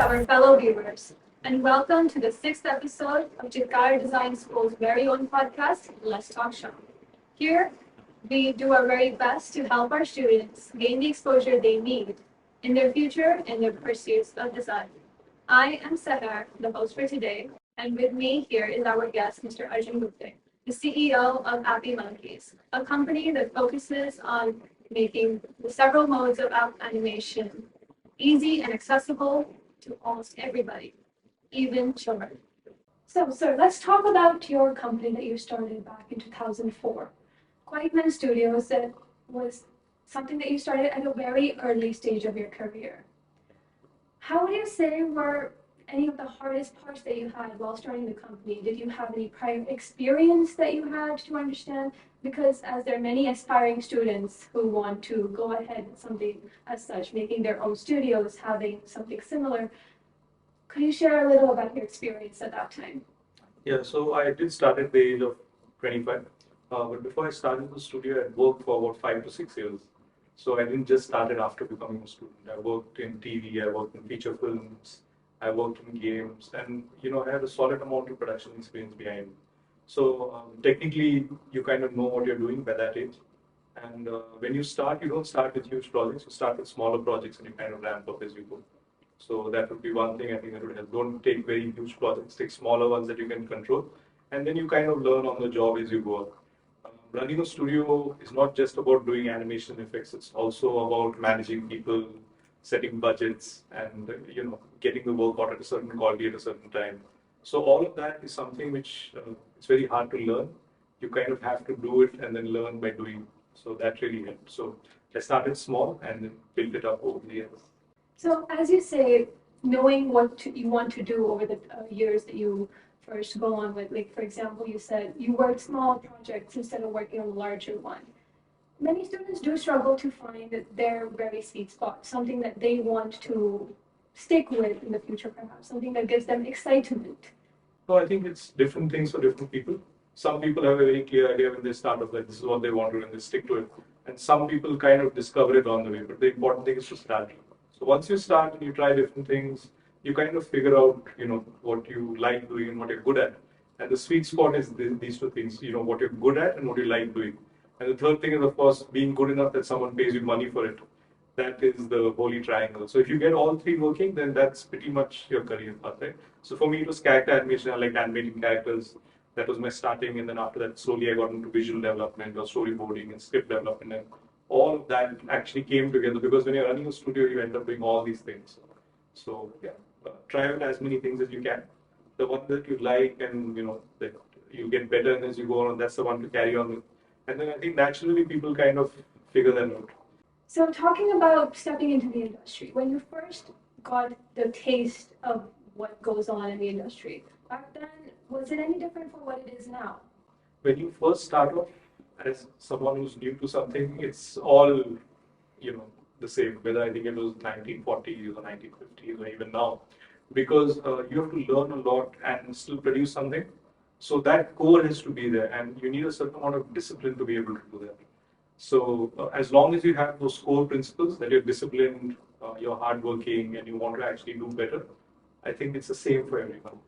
our fellow viewers, and welcome to the sixth episode of Chitkara Design School's very own podcast, Let's Talk Shop. Here, we do our very best to help our students gain the exposure they need in their future and their pursuits of design. I am Sehar, the host for today, and with me here is our guest, Mr. Arjun Gupte, the CEO of Appy Monkeys, a company that focuses on making the several modes of app animation easy and accessible to almost everybody, even children. So, sir, let's talk about your company that you started back in 2004. Quietman Studios, that was something that you started at a very early stage of your career. How would you say were any of the hardest parts that you had while starting the company? Did you have any prior experience that you had to understand? Because as there are many aspiring students who want to go ahead with something as such, making their own studios, having something similar, could you share a little about your experience at that time? Yeah, so I did start at the age of 25. But before I started the studio, I worked for about 5 to 6 years. So I didn't just start it after becoming a student. I worked in TV, I worked in feature films, I worked in games, and I had a solid amount of production experience behind me. So technically, you kind of know what you're doing by that age. And when you start, you don't start with huge projects. You start with smaller projects, and you kind of ramp up as you go. So that would be one thing I think that would help. Don't take very huge projects. Take smaller ones that you can control, and then you kind of learn on the job as you go up. Running a studio is not just about doing animation effects. It's also about managing people, setting budgets, and getting the work out at a certain quality at a certain time. So all of that is something which it's very hard to learn. You kind of have to do it and then learn by doing. So that really helped. So I started small and then built it up over the years. So, as you say, knowing what you want to do over the years that you first go on with, like for example, you said you work small projects instead of working on a larger one. Many students do struggle to find their very sweet spot, something that they want to stick with in the future, perhaps something that gives them excitement. So I think it's different things for different people. Some people have a very clear idea when they start off, like this is what they want to do and they stick to it. And some people kind of discover it on the way, but the important thing is to start. So once you start and you try different things, you kind of figure out, what you like doing and what you're good at. And the sweet spot is these two things, what you're good at and what you like doing. And the third thing is, of course, being good enough that someone pays you money for it. That is the holy triangle. So if you get all three working, then that's pretty much your career path, right? So for me, it was character animation. I liked animating characters. That was my starting. And then after that, slowly I got into visual development or storyboarding and script development. And all of that actually came together because when you're running a studio, you end up doing all these things. So yeah, try out as many things as you can. The one that you like and that you get better as you go on, that's the one to carry on with. And then I think naturally people kind of figure that out. So, talking about stepping into the industry, when you first got the taste of what goes on in the industry, back then, was it any different from what it is now? When you first start off as someone who's new to something, it's all, the same, whether I think it was 1940s or 1950s or even now, because you have to learn a lot and still produce something. So that core has to be there, and you need a certain amount of discipline to be able to do that. So as long as you have those core principles that you're disciplined, you're hardworking, and you want to actually do better, I think it's the same for everyone.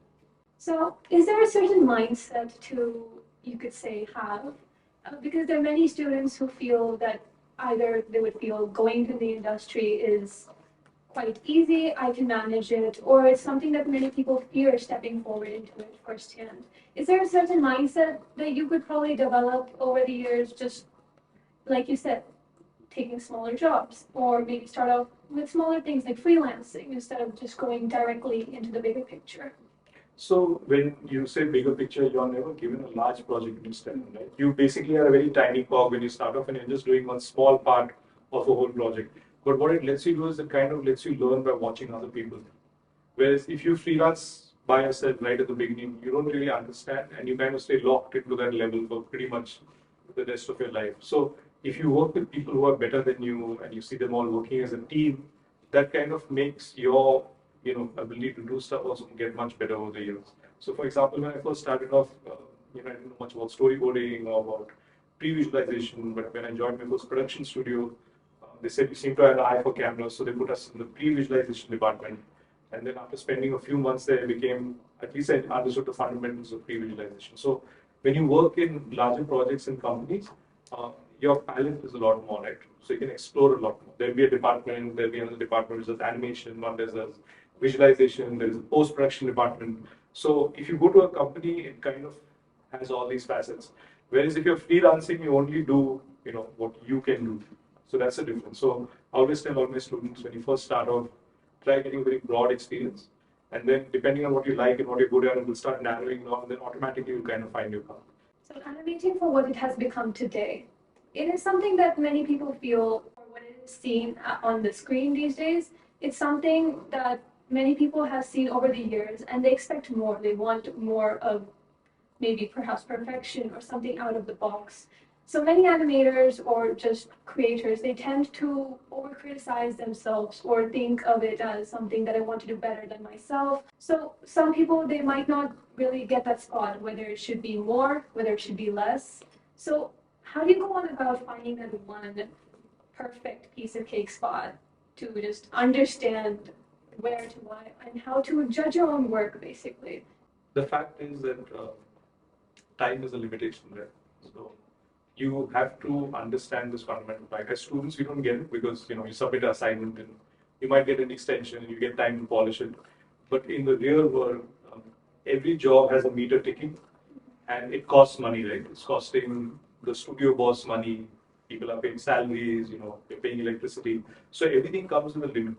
So, is there a certain mindset to, you could say, have? Because there are many students who feel that either they would feel going to the industry is quite easy, I can manage it, or it's something that many people fear stepping forward into it firsthand. Is there a certain mindset that you could probably develop over the years, just like you said, taking smaller jobs, or maybe start off with smaller things like freelancing instead of just going directly into the bigger picture? So when you say bigger picture, you're never given a large project to step in, right? You basically are a very tiny cog when you start off and you're just doing one small part of a whole project. But what it lets you do is it kind of lets you learn by watching other people. Whereas if you freelance by yourself right at the beginning, you don't really understand and you kind of stay locked into that level for pretty much the rest of your life. So if you work with people who are better than you and you see them all working as a team, that kind of makes your ability to do stuff also get much better over the years. So for example, when I first started off, I didn't know much about storyboarding or about pre-visualization, but when I joined my first production studio, they said you seem to have an eye for cameras, so they put us in the pre-visualization department. And then after spending a few months there, at least I understood the fundamentals of pre-visualization. So when you work in larger projects in companies, your palette is a lot more, right? So you can explore a lot more. There'll be another department which does animation, one does visualization, there's a post-production department. So if you go to a company, it kind of has all these facets. Whereas if you're freelancing, you only do, what you can do. So that's the difference. So I always tell all my students, when you first start off, try getting a very broad experience. And then depending on what you like and what you're good at, it will start narrowing down, and then automatically you'll kind of find your path. So animating for what it has become today, it is something that many people feel, or when it is seen on the screen these days, it's something that many people have seen over the years and they expect more. They want more of maybe perhaps perfection or something out of the box. So many animators or just creators, they tend to over-criticize themselves or think of it as something that I want to do better than myself. So some people, they might not really get that spot, whether it should be more, whether it should be less. So how do you go on about finding that one perfect piece of cake spot to just understand where to what and how to judge your own work, basically? The fact is that time is a limitation there. So you have to understand this fundamental fact. As students, we don't get it because you submit an assignment and you might get an extension and you get time to polish it. But in the real world, every job has a meter ticking, and it costs money, right? It's costing the studio boss money. People are paying salaries, they're paying electricity. So everything comes with a limit.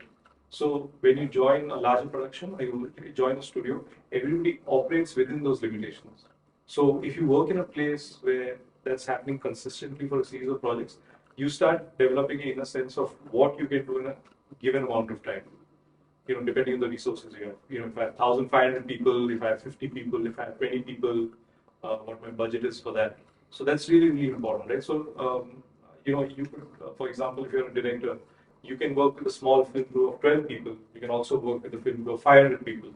So when you join a larger production or you join a studio, everybody operates within those limitations. So if you work in a place where that's happening consistently for a series of projects, you start developing in a sense of what you can do in a given amount of time. Depending on the resources you have. If I have 1,500 people, if I have 50 people, if I have 20 people, what my budget is for that. So that's really, really important, right? So, you could, for example, if you're a director, you can work with a small film crew of 12 people. You can also work with a film crew of 500 people.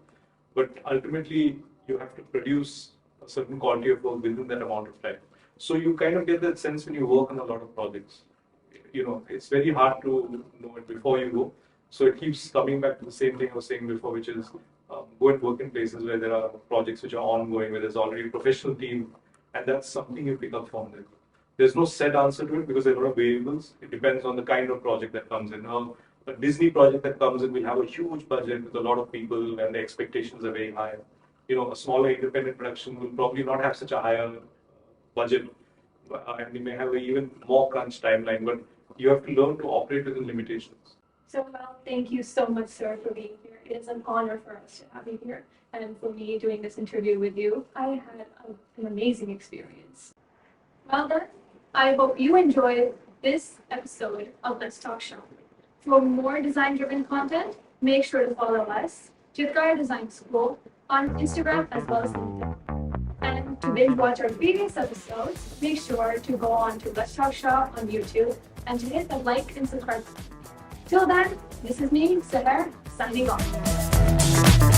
But ultimately, you have to produce a certain quality of work within that amount of time. So you kind of get that sense when you work on a lot of projects. It's very hard to know it before you go. So it keeps coming back to the same thing I was saying before, which is go and work in places where there are projects which are ongoing, where there's already a professional team, and that's something you pick up from there. There's no set answer to it because there are a lot of variables. It depends on the kind of project that comes in. Now, a Disney project that comes in will have a huge budget with a lot of people, and the expectations are very high. A smaller independent production will probably not have such a higher budget, and you may have an even more crunch timeline, but you have to learn to operate within limitations. So, well, thank you so much, sir, for being here. It is an honor for us to have you here. And for me doing this interview with you, I had an amazing experience. Well done. I hope you enjoyed this episode of Let's Talk Show. For more design-driven content, make sure to follow us, Chitkara Design School, on Instagram as well as LinkedIn. And to binge watch our previous episodes, make sure to go on to Let's Talk Show on YouTube and to hit the like and subscribe button. Till then, this is me, Sehar, signing off.